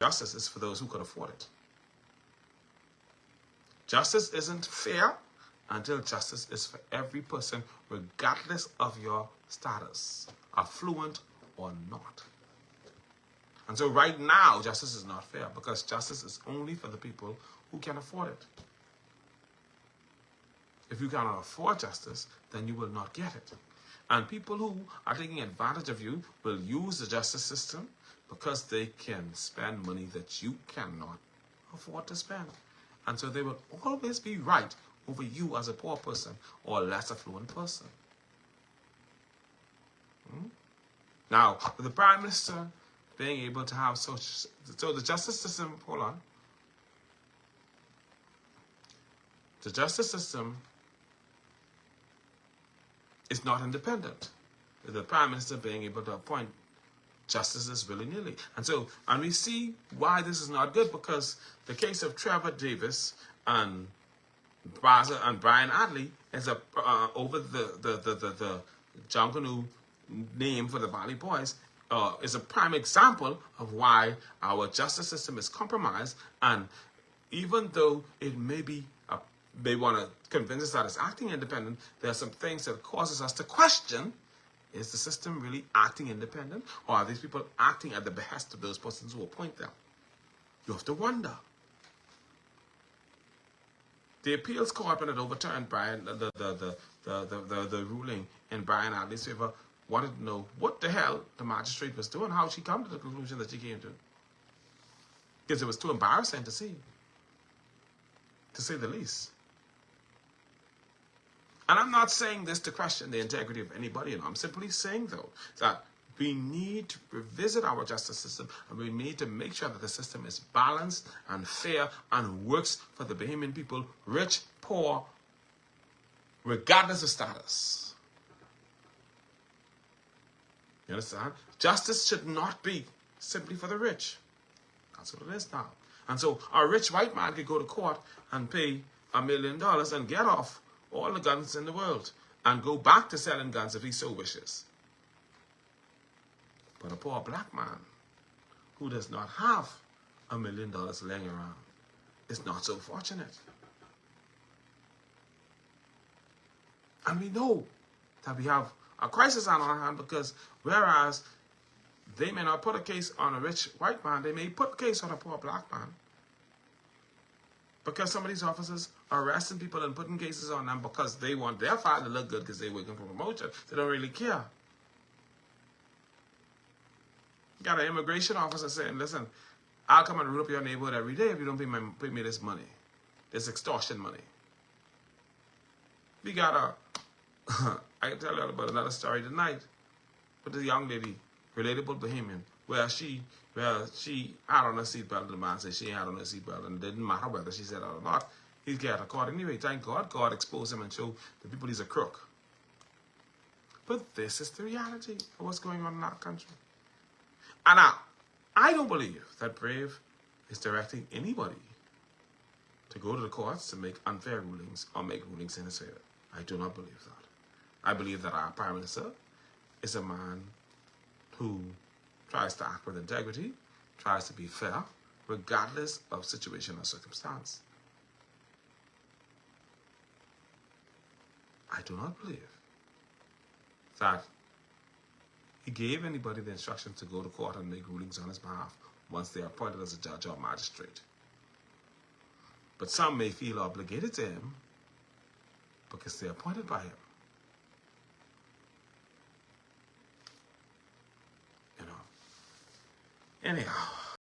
Justice is for those who could afford it. Justice isn't fair until justice is for every person, regardless of your status, affluent or not. And so right now, justice is not fair because justice is only for the people who can afford it. If you cannot afford justice, then you will not get it. And people who are taking advantage of you will use the justice system because they can spend money that you cannot afford to spend. And so they will always be right over you as a poor person or a less affluent person. Now, with the Prime Minister being able to have so the justice system, hold on. The justice system is not independent. With the Prime Minister being able to appoint justices willy-nilly. And we see why this is not good, because the case of Trevor Davis and Brian Adley is over the Junkanoo name for the Valley Boys is a prime example of why our justice system is compromised. And even though it may be they want to convince us that it's acting independent, there are some things that causes us to question: is the system really acting independent, or are these people acting at the behest of those persons who appoint them? You have to wonder. The appeals court, when it overturned the ruling in Brian Adley's favor, wanted to know what the hell the magistrate was doing, how she come to the conclusion that she came to. Because it was too embarrassing to see, to say the least. And I'm not saying this to question the integrity of anybody. I'm simply saying, though, that we need to revisit our justice system, and we need to make sure that the system is balanced and fair and works for the Bahamian people, rich, poor, regardless of status. You understand? Justice should not be simply for the rich. That's what it is now. And so a rich white man could go to court and pay $1 million and get off all the guns in the world and go back to selling guns if he so wishes. But a poor black man who does not have $1 million laying around is not so fortunate. And we know that we have a crisis on our hand, because whereas they may not put a case on a rich white man, they may put a case on a poor black man. Because some of these officers are arresting people and putting cases on them because they want their file to look good because they're working for promotion. They don't really care. You got an immigration officer saying, listen, I'll come and rule up your neighborhood every day if you don't pay me this money, this extortion money. We got I can tell you about another story tonight with a young lady, relatable Bahamian, where she had on a seatbelt, and the man said she had on a seatbelt, and it didn't matter whether she said it or not. He's get caught anyway. Thank God, God exposed him and showed the people he's a crook. But this is the reality of what's going on in our country. And now, I don't believe that Brave is directing anybody to go to the courts to make unfair rulings or make rulings in his favor. I do not believe that. I believe that our Prime Minister is a man who tries to act with integrity, tries to be fair, regardless of situation or circumstance. I do not believe that he gave anybody the instruction to go to court and make rulings on his behalf once they are appointed as a judge or magistrate. But some may feel obligated to him because they're appointed by him. You know. Anyhow.